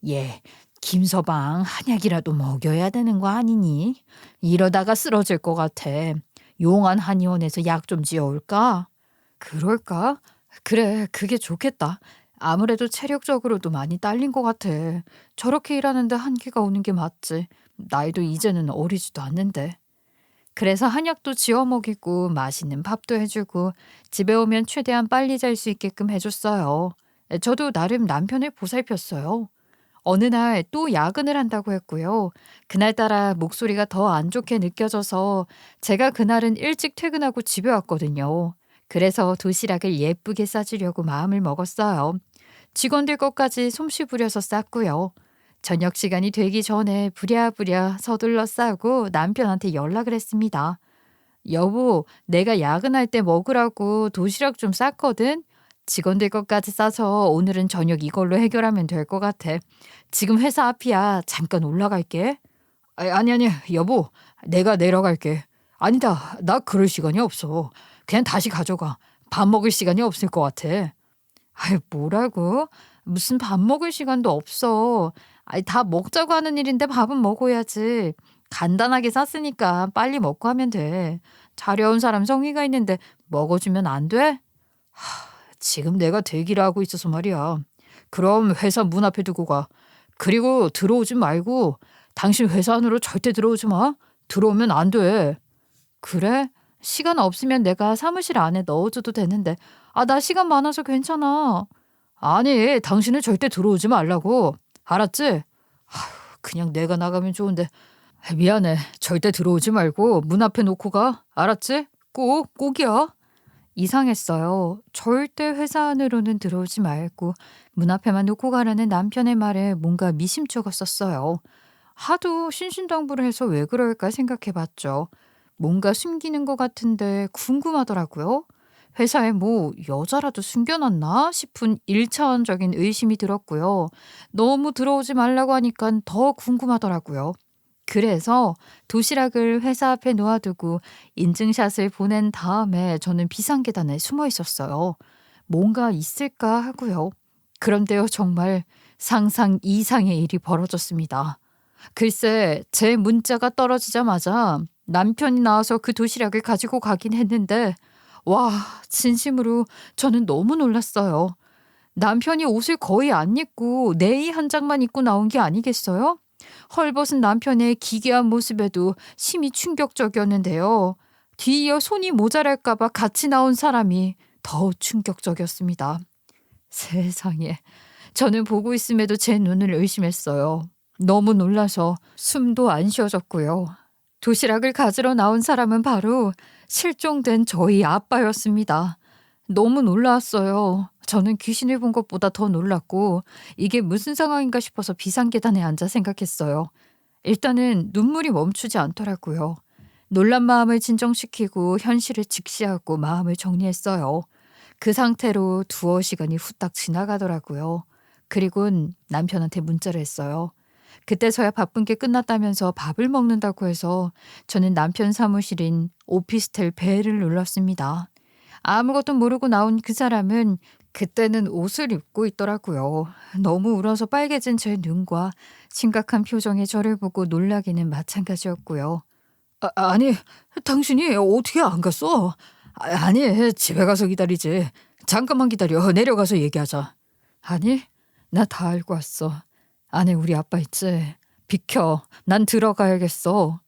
얘, 김서방 한약이라도 먹여야 되는 거 아니니? 이러다가 쓰러질 것 같아. 용안 한의원에서 약 좀 지어올까? 그럴까? 그래, 그게 좋겠다. 아무래도 체력적으로도 많이 딸린 것 같아. 저렇게 일하는데 한계가 오는 게 맞지. 나이도 이제는 어리지도 않는데. 그래서 한약도 지어 먹이고 맛있는 밥도 해주고 집에 오면 최대한 빨리 잘 수 있게끔 해줬어요. 저도 나름 남편을 보살폈어요. 어느 날 또 야근을 한다고 했고요. 그날따라 목소리가 더 안 좋게 느껴져서 제가 그날은 일찍 퇴근하고 집에 왔거든요. 그래서 도시락을 예쁘게 싸주려고 마음을 먹었어요. 직원들 것까지 솜씨 부려서 쌌고요. 저녁 시간이 되기 전에 부랴부랴 서둘러 싸고 남편한테 연락을 했습니다. 여보, 내가 야근할 때 먹으라고 도시락 좀 쌌거든? 직원들 것까지 싸서 오늘은 저녁 이걸로 해결하면 될 것 같아. 지금 회사 앞이야. 잠깐 올라갈게. 아니, 여보. 내가 내려갈게. 아니다. 나 그럴 시간이 없어. 그냥 다시 가져가. 밥 먹을 시간이 없을 것 같아. 뭐라고? 무슨 밥 먹을 시간도 없어. 다 먹자고 하는 일인데 밥은 먹어야지. 간단하게 쌌으니까 빨리 먹고 하면 돼. 자려온 사람 성의가 있는데 먹어주면 안 돼? 지금 내가 대기를 하고 있어서 말이야. 그럼 회사 문 앞에 두고 가. 그리고 들어오지 말고 당신 회사 안으로 절대 들어오지 마. 들어오면 안 돼. 그래? 시간 없으면 내가 사무실 안에 넣어줘도 되는데. 나 시간 많아서 괜찮아. 아니, 당신은 절대 들어오지 말라고. 알았지? 그냥 내가 나가면 좋은데. 미안해. 절대 들어오지 말고 문 앞에 놓고 가. 알았지? 꼭이야. 이상했어요. 절대 회사 안으로는 들어오지 말고 문 앞에만 놓고 가라는 남편의 말에 뭔가 미심쩍었었어요. 하도 신신당부를 해서 왜 그럴까 생각해봤죠. 뭔가 숨기는 것 같은데 궁금하더라고요. 회사에 뭐 여자라도 숨겨놨나 싶은 1차원적인 의심이 들었고요. 너무 들어오지 말라고 하니까 더 궁금하더라고요. 그래서 도시락을 회사 앞에 놓아두고 인증샷을 보낸 다음에 저는 비상계단에 숨어 있었어요. 뭔가 있을까 하고요. 그런데요, 정말 상상 이상의 일이 벌어졌습니다. 글쎄, 제 문자가 떨어지자마자 남편이 나와서 그 도시락을 가지고 가긴 했는데, 와, 진심으로 저는 너무 놀랐어요. 남편이 옷을 거의 안 입고 네이 한 장만 입고 나온 게 아니겠어요? 헐벗은 남편의 기괴한 모습에도 심히 충격적이었는데요. 뒤이어 손이 모자랄까봐 같이 나온 사람이 더 충격적이었습니다. 세상에, 저는 보고 있음에도 제 눈을 의심했어요. 너무 놀라서 숨도 안 쉬어졌고요. 도시락을 가지러 나온 사람은 바로 실종된 저희 아빠였습니다. 너무 놀라웠어요. 저는 귀신을 본 것보다 더 놀랐고 이게 무슨 상황인가 싶어서 비상계단에 앉아 생각했어요. 일단은 눈물이 멈추지 않더라고요. 놀란 마음을 진정시키고 현실을 직시하고 마음을 정리했어요. 그 상태로 두어 시간이 후딱 지나가더라고요. 그리곤 남편한테 문자를 했어요. 그때서야 바쁜 게 끝났다면서 밥을 먹는다고 해서 저는 남편 사무실인 오피스텔 벨을 눌렀습니다. 아무것도 모르고 나온 그 사람은 그때는 옷을 입고 있더라고요. 너무 울어서 빨개진 제 눈과 심각한 표정의 저를 보고 놀라기는 마찬가지였고요. 아니, 당신이 어떻게 안 갔어? 아니, 집에 가서 기다리지. 잠깐만 기다려. 내려가서 얘기하자. 아니, 나 다 알고 왔어. 안에 우리 아빠 있지? 비켜. 난 들어가야겠어.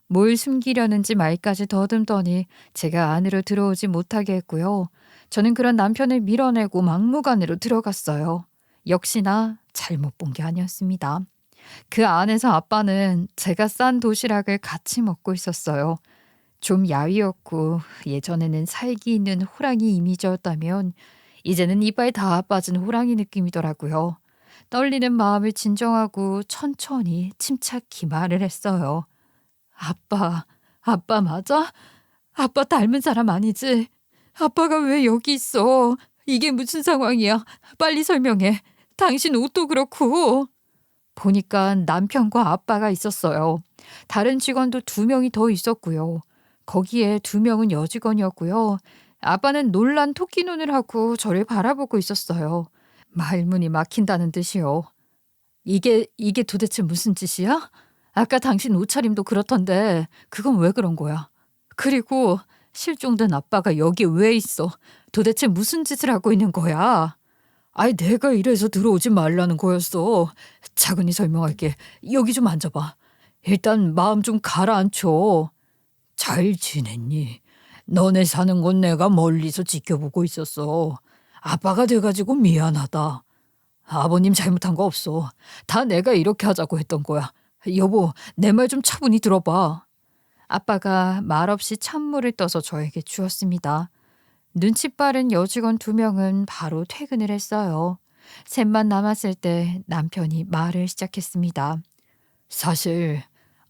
뭘 숨기려는지 말까지 더듬더니 제가 안으로 들어오지 못하게 했고요. 저는 그런 남편을 밀어내고 막무가내로 들어갔어요. 역시나 잘못 본 게 아니었습니다. 그 안에서 아빠는 제가 싼 도시락을 같이 먹고 있었어요. 좀 야위었고 예전에는 살기 있는 호랑이 이미지였다면 이제는 이빨 다 빠진 호랑이 느낌이더라고요. 떨리는 마음을 진정하고 천천히 침착히 말을 했어요. 아빠 맞아? 아빠 닮은 사람 아니지? 아빠가 왜 여기 있어? 이게 무슨 상황이야? 빨리 설명해. 당신 옷도 그렇고. 보니까 남편과 아빠가 있었어요. 다른 직원도 2명이 더 있었고요. 거기에 2명은 여직원이었고요. 아빠는 놀란 토끼 눈을 하고 저를 바라보고 있었어요. 말문이 막힌다는 듯이요. 이게 도대체 무슨 짓이야? 아까 당신 옷차림도 그렇던데 그건 왜 그런 거야? 그리고 실종된 아빠가 여기 왜 있어? 도대체 무슨 짓을 하고 있는 거야? 내가 이래서 들어오지 말라는 거였어. 차근히 설명할게. 여기 좀 앉아봐. 일단 마음 좀 가라앉혀. 잘 지냈니? 너네 사는 곳 내가 멀리서 지켜보고 있었어. 아빠가 돼가지고 미안하다. 아버님 잘못한 거 없어. 다 내가 이렇게 하자고 했던 거야. 여보, 내 말 좀 차분히 들어봐. 아빠가 말없이 찬물을 떠서 저에게 주었습니다. 눈치 빠른 여직원 2명은 바로 퇴근을 했어요. 셋만 남았을 때 남편이 말을 시작했습니다. 사실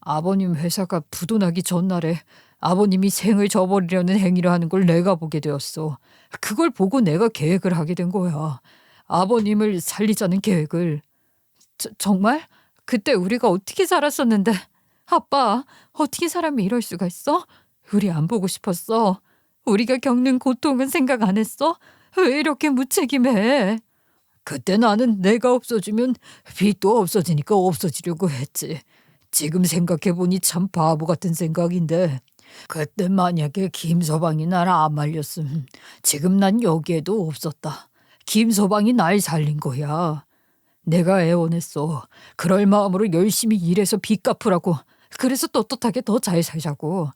아버님 회사가 부도나기 전날에 아버님이 생을 저버리려는 행위를 하는 걸 내가 보게 되었어. 그걸 보고 내가 계획을 하게 된 거야. 아버님을 살리자는 계획을. 정말? 그때 우리가 어떻게 살았었는데. 아빠, 어떻게 사람이 이럴 수가 있어? 우리 안 보고 싶었어. 우리가 겪는 고통은 생각 안 했어? 왜 이렇게 무책임해? 그때 나는 내가 없어지면 빚도 없어지니까 없어지려고 했지. 지금 생각해보니 참 바보 같은 생각인데 그때 만약에 김서방이 날 안 말렸음 지금 난 여기에도 없었다. 김서방이 날 살린 거야. 내가 애원했어. 그럴 마음으로 열심히 일해서 빚 갚으라고. 그래서 떳떳하게 더 잘 살자고.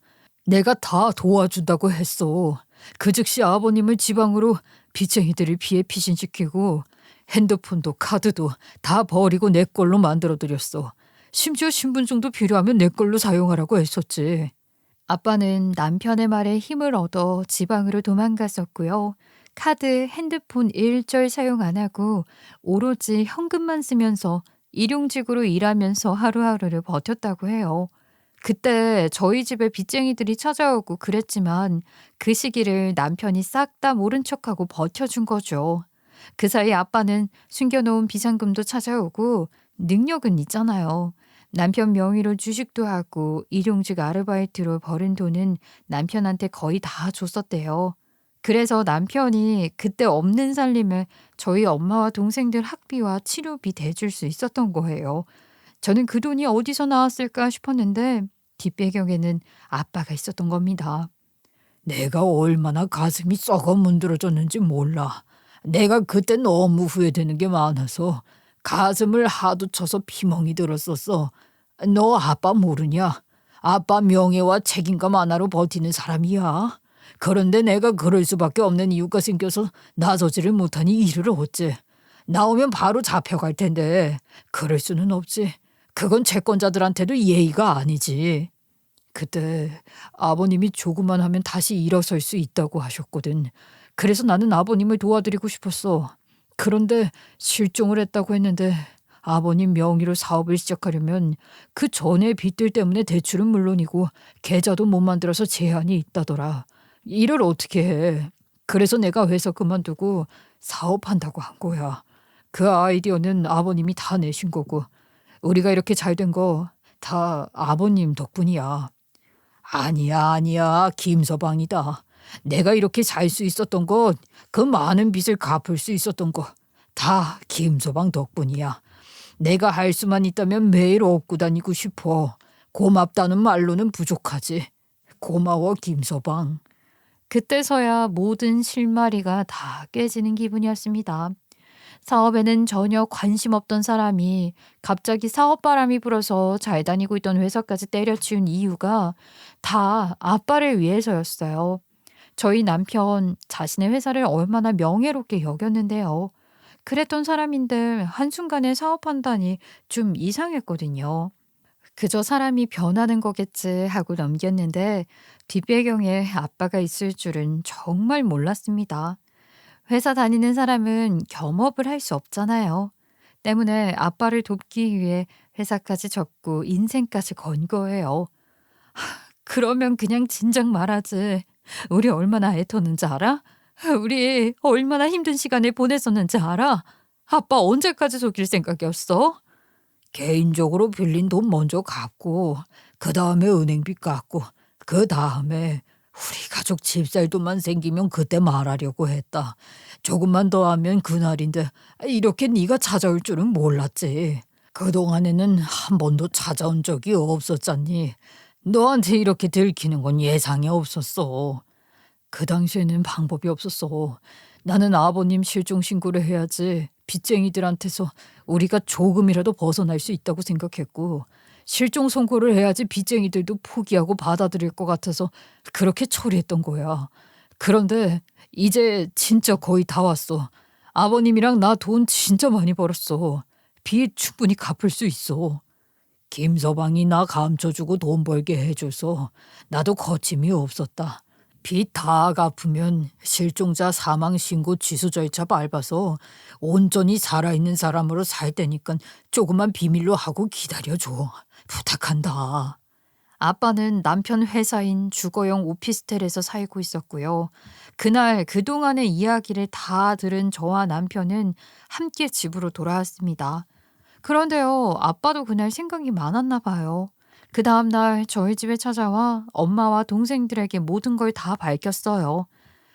내가 다 도와준다고 했어. 그 즉시 아버님을 지방으로 빚쟁이들을 피해 피신시키고 핸드폰도 카드도 다 버리고 내 걸로 만들어드렸어. 심지어 신분증도 필요하면 내 걸로 사용하라고 했었지. 아빠는 남편의 말에 힘을 얻어 지방으로 도망갔었고요. 카드, 핸드폰 일절 사용 안 하고 오로지 현금만 쓰면서 일용직으로 일하면서 하루하루를 버텼다고 해요. 그때 저희 집에 빚쟁이들이 찾아오고 그랬지만 그 시기를 남편이 싹 다 모른 척하고 버텨준 거죠. 그 사이 아빠는 숨겨놓은 비상금도 찾아오고 능력은 있잖아요. 남편 명의로 주식도 하고 일용직 아르바이트로 벌은 돈은 남편한테 거의 다 줬었대요. 그래서 남편이 그때 없는 살림에 저희 엄마와 동생들 학비와 치료비 대줄 수 있었던 거예요. 저는 그 돈이 어디서 나왔을까 싶었는데 뒷배경에는 아빠가 있었던 겁니다. 내가 얼마나 가슴이 썩어 문드러졌는지 몰라. 내가 그때 너무 후회되는 게 많아서 가슴을 하도 쳐서 피멍이 들었었어. 너 아빠 모르냐? 아빠 명예와 책임감 하나로 버티는 사람이야. 그런데 내가 그럴 수밖에 없는 이유가 생겨서 나서지를 못하니 이를 어째. 나오면 바로 잡혀갈 텐데 그럴 수는 없지. 그건 채권자들한테도 예의가 아니지. 그때 아버님이 조금만 하면 다시 일어설 수 있다고 하셨거든. 그래서 나는 아버님을 도와드리고 싶었어. 그런데 실종을 했다고 했는데 아버님 명의로 사업을 시작하려면 그 전에 빚들 때문에 대출은 물론이고 계좌도 못 만들어서 제한이 있다더라. 일을 어떻게 해. 그래서 내가 회사 그만두고 사업한다고 한 거야. 그 아이디어는 아버님이 다 내신 거고 우리가 이렇게 잘 된 거 다 아버님 덕분이야. 아니야. 김서방이다. 내가 이렇게 살 수 있었던 것, 그 많은 빚을 갚을 수 있었던 것, 다 김서방 덕분이야. 내가 할 수만 있다면 매일 업고 다니고 싶어. 고맙다는 말로는 부족하지. 고마워, 김서방. 그때서야 모든 실마리가 다 깨지는 기분이었습니다. 사업에는 전혀 관심 없던 사람이 갑자기 사업 바람이 불어서 잘 다니고 있던 회사까지 때려치운 이유가 다 아빠를 위해서였어요. 저희 남편 자신의 회사를 얼마나 명예롭게 여겼는데요. 그랬던 사람인데 한순간에 사업한다니 좀 이상했거든요. 그저 사람이 변하는 거겠지 하고 넘겼는데 뒷배경에 아빠가 있을 줄은 정말 몰랐습니다. 회사 다니는 사람은 겸업을 할 수 없잖아요. 때문에 아빠를 돕기 위해 회사까지 접고 인생까지 건 거예요. 그러면 그냥 진작 말하지. 우리 얼마나 애썼는지 알아? 우리 얼마나 힘든 시간을 보냈었는지 알아? 아빠 언제까지 속일 생각이었어? 개인적으로 빌린 돈 먼저 갚고 그 다음에 은행비 깎고 그 다음에 우리 가족 집살 돈만 생기면 그때 말하려고 했다. 조금만 더 하면 그날인데 이렇게 네가 찾아올 줄은 몰랐지. 그동안에는 한 번도 찾아온 적이 없었잖니. 너한테 이렇게 들키는 건 예상이 없었어. 그 당시에는 방법이 없었어. 나는 아버님 실종 신고를 해야지 빚쟁이들한테서 우리가 조금이라도 벗어날 수 있다고 생각했고 실종 선고를 해야지 빚쟁이들도 포기하고 받아들일 것 같아서 그렇게 처리했던 거야. 그런데 이제 진짜 거의 다 왔어. 아버님이랑 나 돈 진짜 많이 벌었어. 빚 충분히 갚을 수 있어. 김서방이 나 감춰주고 돈 벌게 해줘서 나도 거침이 없었다. 빚 다 갚으면 실종자 사망 신고 취소 절차 밟아서 온전히 살아있는 사람으로 살 테니까 조금만 비밀로 하고 기다려줘. 부탁한다. 아빠는 남편 회사인 주거용 오피스텔에서 살고 있었고요. 그날 그동안의 이야기를 다 들은 저와 남편은 함께 집으로 돌아왔습니다. 그런데요, 아빠도 그날 생각이 많았나 봐요. 그 다음날 저희 집에 찾아와 엄마와 동생들에게 모든 걸 다 밝혔어요.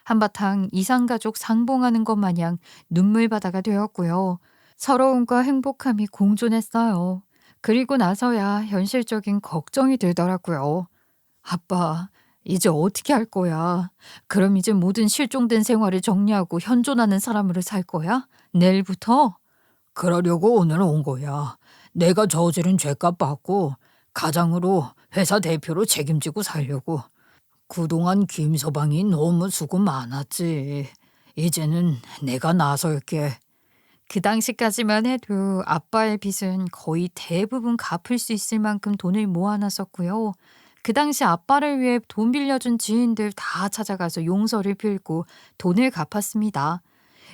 한바탕 이산가족 상봉하는 것 마냥 눈물바다가 되었고요. 서러움과 행복함이 공존했어요. 그리고 나서야 현실적인 걱정이 들더라고요. 아빠, 이제 어떻게 할 거야? 그럼 이제 모든 실종된 생활을 정리하고 현존하는 사람으로 살 거야? 내일부터? 그러려고 오늘 온 거야. 내가 저지른 죄값 받고 가장으로 회사 대표로 책임지고 살려고. 그동안 김서방이 너무 수고 많았지. 이제는 내가 나설게. 그 당시까지만 해도 아빠의 빚은 거의 대부분 갚을 수 있을 만큼 돈을 모아놨었고요. 그 당시 아빠를 위해 돈 빌려준 지인들 다 찾아가서 용서를 빌고 돈을 갚았습니다.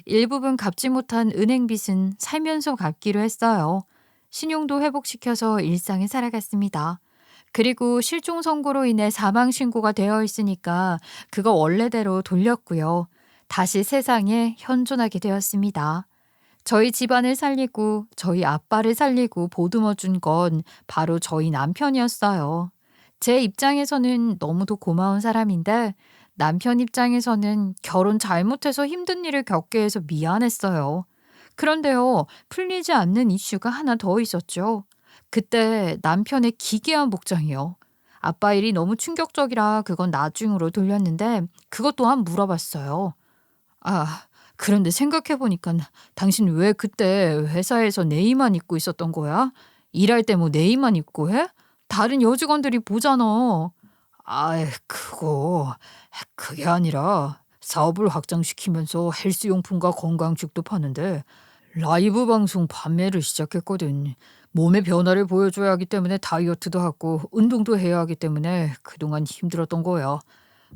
일부분 갚지 못한 은행 빚은 살면서 갚기로 했어요. 신용도 회복시켜서 일상을 살아갔습니다. 그리고 실종 선고로 인해 사망 신고가 되어 있으니까 그거 원래대로 돌렸고요. 다시 세상에 현존하게 되었습니다. 저희 집안을 살리고 저희 아빠를 살리고 보듬어 준 건 바로 저희 남편이었어요. 제 입장에서는 너무도 고마운 사람인데 남편 입장에서는 결혼 잘못해서 힘든 일을 겪게 해서 미안했어요. 그런데요, 풀리지 않는 이슈가 하나 더 있었죠. 그때 남편의 기괴한 복장이요. 아빠 일이 너무 충격적이라 그건 나중으로 돌렸는데 그것 또한 물어봤어요. 아, 그런데 생각해보니까 당신 왜 그때 회사에서 네이만 입고 있었던 거야? 일할 때 뭐 네이만 입고 해? 다른 여직원들이 보잖아. 아이, 그게 아니라 사업을 확장시키면서 헬스용품과 건강식도 파는데 라이브 방송 판매를 시작했거든. 몸의 변화를 보여줘야 하기 때문에 다이어트도 하고 운동도 해야 하기 때문에 그동안 힘들었던 거야.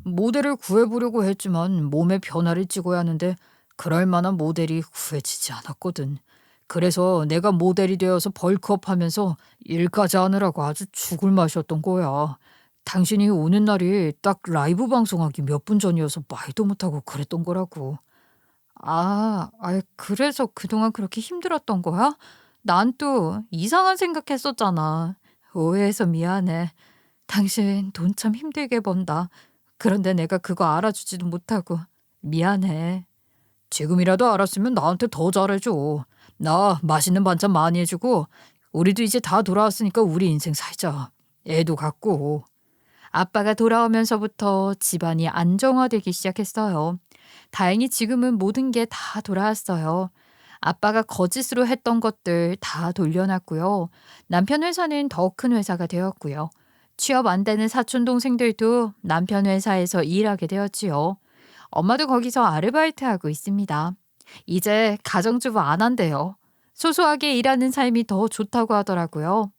모델을 구해보려고 했지만 몸의 변화를 찍어야 하는데 그럴 만한 모델이 구해지지 않았거든. 그래서 내가 모델이 되어서 벌크업하면서 일까지 하느라고 아주 죽을 맛이었던 거야. 당신이 오는 날이 딱 라이브 방송하기 몇 분 전이어서 말도 못하고 그랬던 거라고. 그래서 그동안 그렇게 힘들었던 거야? 난 또 이상한 생각했었잖아. 오해해서 미안해. 당신 돈 참 힘들게 번다. 그런데 내가 그거 알아주지도 못하고 미안해. 지금이라도 알았으면 나한테 더 잘해줘. 나 맛있는 반찬 많이 해주고 우리도 이제 다 돌아왔으니까 우리 인생 살자. 애도 갖고. 아빠가 돌아오면서부터 집안이 안정화되기 시작했어요. 다행히 지금은 모든 게 다 돌아왔어요. 아빠가 거짓으로 했던 것들 다 돌려놨고요. 남편 회사는 더 큰 회사가 되었고요. 취업 안 되는 사촌 동생들도 남편 회사에서 일하게 되었지요. 엄마도 거기서 아르바이트하고 있습니다. 이제 가정주부 안 한대요. 소소하게 일하는 삶이 더 좋다고 하더라고요.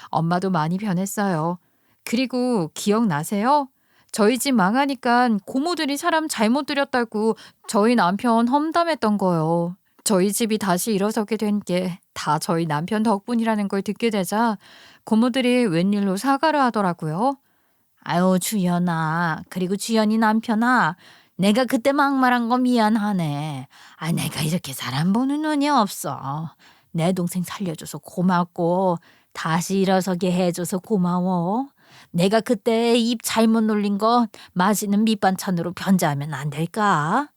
엄마도 많이 변했어요. 그리고 기억나세요? 저희 집 망하니까 고모들이 사람 잘못 들였다고 저희 남편 험담했던 거요. 저희 집이 다시 일어서게 된 게 다 저희 남편 덕분이라는 걸 듣게 되자 고모들이 웬일로 사과를 하더라고요. 아유, 주연아. 그리고 주연이 남편아. 내가 그때 막말한 거 미안하네. 내가 이렇게 사람 보는 눈이 없어. 내 동생 살려줘서 고맙고 다시 일어서게 해줘서 고마워. 내가 그때 입 잘못 놀린 거 맛있는 밑반찬으로 변제하면 안 될까?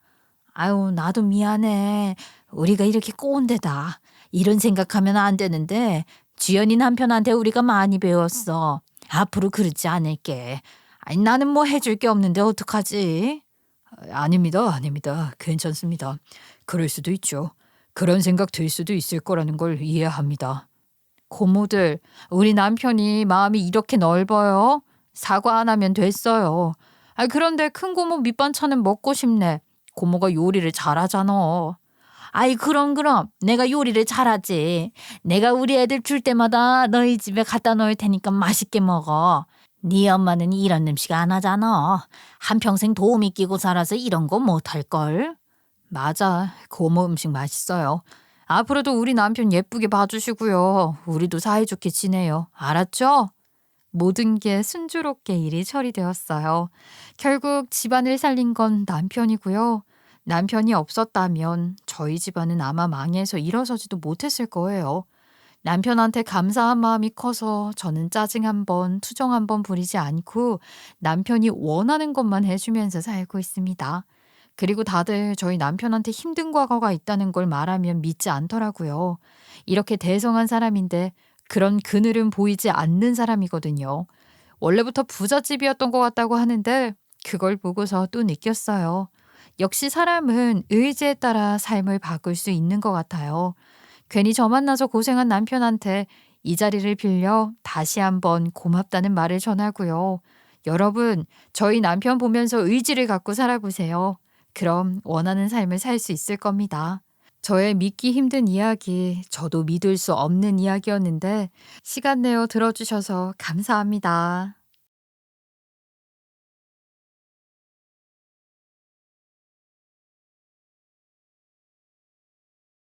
아유, 나도 미안해. 우리가 이렇게 꼰대다. 이런 생각하면 안 되는데 주연이 남편한테 우리가 많이 배웠어. 앞으로 그러지 않을게. 나는 뭐 해줄 게 없는데 어떡하지? 아닙니다. 괜찮습니다. 그럴 수도 있죠. 그런 생각 들 수도 있을 거라는 걸 이해합니다. 고모들, 우리 남편이 마음이 이렇게 넓어요. 사과 안 하면 됐어요. 그런데 큰 고모 밑반찬은 먹고 싶네. 고모가 요리를 잘하잖아. 아이 그럼 내가 요리를 잘하지. 내가 우리 애들 줄 때마다 너희 집에 갖다 놓을 테니까 맛있게 먹어. 네 엄마는 이런 음식 안 하잖아. 한평생 도우미 끼고 살아서 이런 거 못할걸. 맞아. 고모 음식 맛있어요. 앞으로도 우리 남편 예쁘게 봐주시고요. 우리도 사이좋게 지내요. 알았죠? 모든 게 순조롭게 일이 처리되었어요. 결국 집안을 살린 건 남편이고요. 남편이 없었다면 저희 집안은 아마 망해서 일어서지도 못했을 거예요. 남편한테 감사한 마음이 커서 저는 짜증 한 번, 투정 한 번 부리지 않고 남편이 원하는 것만 해주면서 살고 있습니다. 그리고 다들 저희 남편한테 힘든 과거가 있다는 걸 말하면 믿지 않더라고요. 이렇게 대성한 사람인데 그런 그늘은 보이지 않는 사람이거든요. 원래부터 부잣집이었던 것 같다고 하는데 그걸 보고서 또 느꼈어요. 역시 사람은 의지에 따라 삶을 바꿀 수 있는 것 같아요. 괜히 저 만나서 고생한 남편한테 이 자리를 빌려 다시 한번 고맙다는 말을 전하고요. 여러분, 저희 남편 보면서 의지를 갖고 살아보세요. 그럼 원하는 삶을 살 수 있을 겁니다. 저의 믿기 힘든 이야기, 저도 믿을 수 없는 이야기였는데 시간 내어 들어주셔서 감사합니다.